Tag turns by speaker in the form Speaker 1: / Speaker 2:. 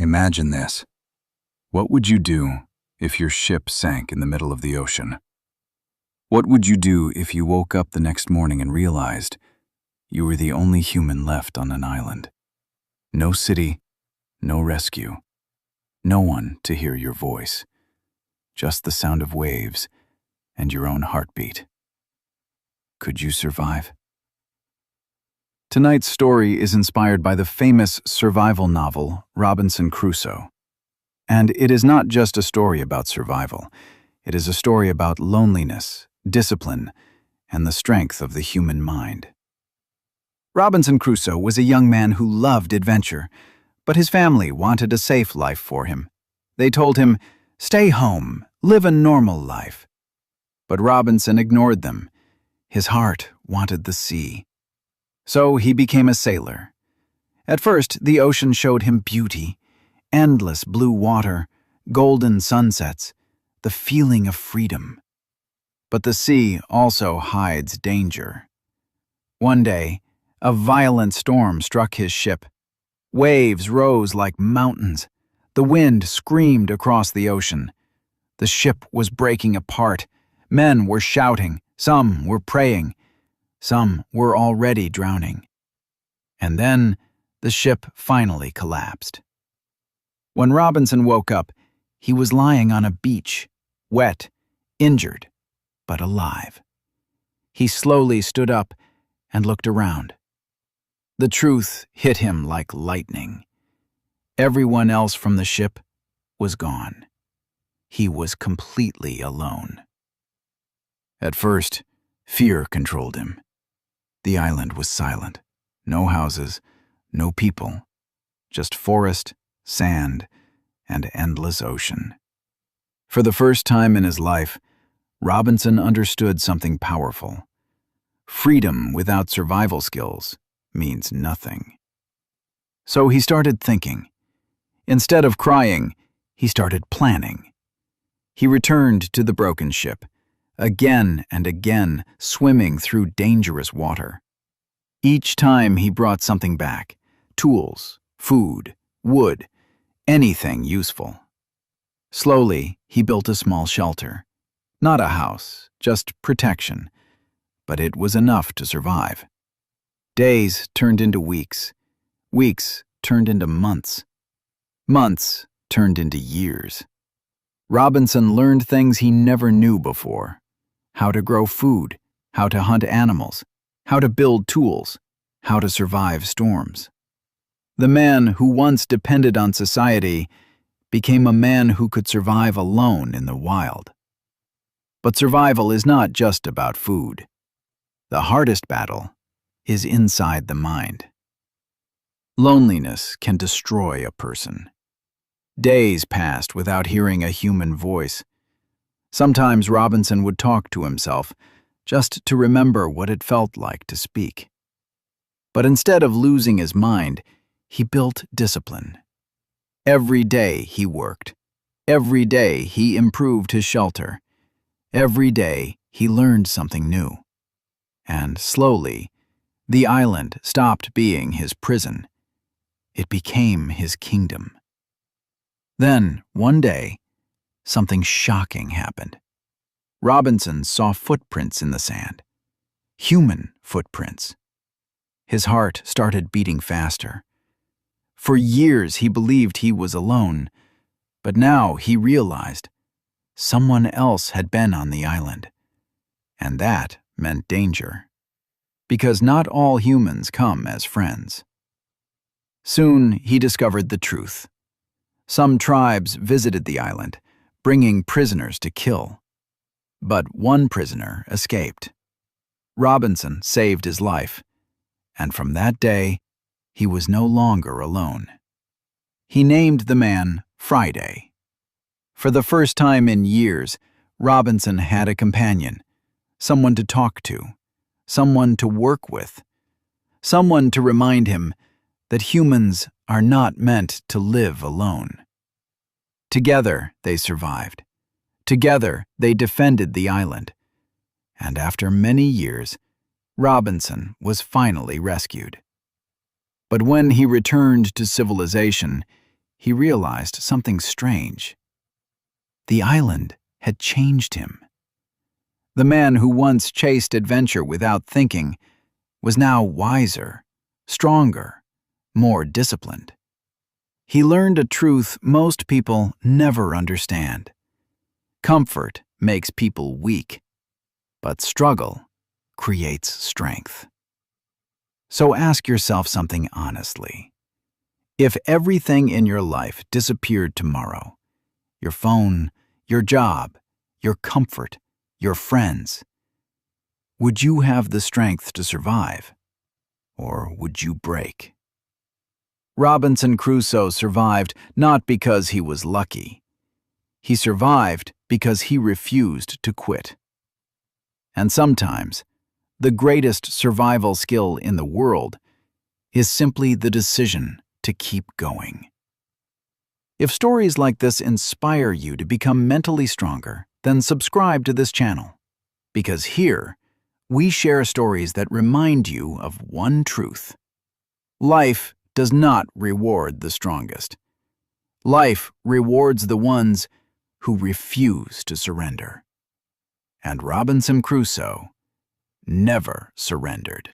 Speaker 1: Imagine this. What would you do if your ship sank in the middle of the ocean? What would you do if you woke up the next morning and realized you were the only human left on an island? No city, no rescue, no one to hear your voice, just the sound of waves and your own heartbeat. Could you survive? Tonight's story is inspired by the famous survival novel Robinson Crusoe. And it is not just a story about survival. It is a story about loneliness, discipline, and the strength of the human mind. Robinson Crusoe was a young man who loved adventure, but his family wanted a safe life for him. They told him, "Stay home, live a normal life." But Robinson ignored them. His heart wanted the sea. So he became a sailor. At first, the ocean showed him beauty, endless blue water, golden sunsets, the feeling of freedom. But the sea also hides danger. One day, a violent storm struck his ship. Waves rose like mountains. The wind screamed across the ocean. The ship was breaking apart. Men were shouting. Some were praying. Some were already drowning. And then the ship finally collapsed. When Robinson woke up, he was lying on a beach, wet, injured, but alive. He slowly stood up and looked around. The truth hit him like lightning. Everyone else from the ship was gone. He was completely alone. At first, fear controlled him. The island was silent. No houses, no people, just forest, sand, and endless ocean. For the first time in his life, Robinson understood something powerful. Freedom without survival skills means nothing. So he started thinking. Instead of crying, he started planning. He returned to the broken ship, again and again swimming through dangerous water. Each time he brought something back: tools, food, wood, anything useful. Slowly, he built a small shelter. Not a house, just protection, but it was enough to survive. Days turned into weeks. Weeks turned into months. Months turned into years. Robinson learned things he never knew before: how to grow food, how to hunt animals, how to build tools, how to survive storms. The man who once depended on society became a man who could survive alone in the wild. But survival is not just about food. The hardest battle is inside the mind. Loneliness can destroy a person. Days passed without hearing a human voice. Sometimes Robinson would talk to himself, just to remember what it felt like to speak. But instead of losing his mind, he built discipline. Every day he worked. Every day he improved his shelter. Every day he learned something new. And slowly, the island stopped being his prison. It became his kingdom. Then, one day, something shocking happened. Robinson saw footprints in the sand. Human footprints. His heart started beating faster. For years he believed he was alone, but now he realized someone else had been on the island. And that meant danger. Because not all humans come as friends. Soon he discovered the truth. Some tribes visited the island, bringing prisoners to kill. But one prisoner escaped. Robinson saved his life, and from that day, he was no longer alone. He named the man Friday. For the first time in years, Robinson had a companion, someone to talk to, someone to work with, someone to remind him that humans are not meant to live alone. Together, they survived. Together, they defended the island. And after many years, Robinson was finally rescued. But when he returned to civilization, he realized something strange. The island had changed him. The man who once chased adventure without thinking was now wiser, stronger, more disciplined. He learned a truth most people never understand. Comfort makes people weak, but struggle creates strength. So ask yourself something honestly. If everything in your life disappeared tomorrow, your phone, your job, your comfort, your friends, would you have the strength to survive? Or would you break? Robinson Crusoe survived not because he was lucky. He survived because he refused to quit. And sometimes, the greatest survival skill in the world is simply the decision to keep going. If stories like this inspire you to become mentally stronger, then subscribe to this channel. Because here, we share stories that remind you of one truth. Life does not reward the strongest. Life rewards the ones who refuse to surrender. And Robinson Crusoe never surrendered.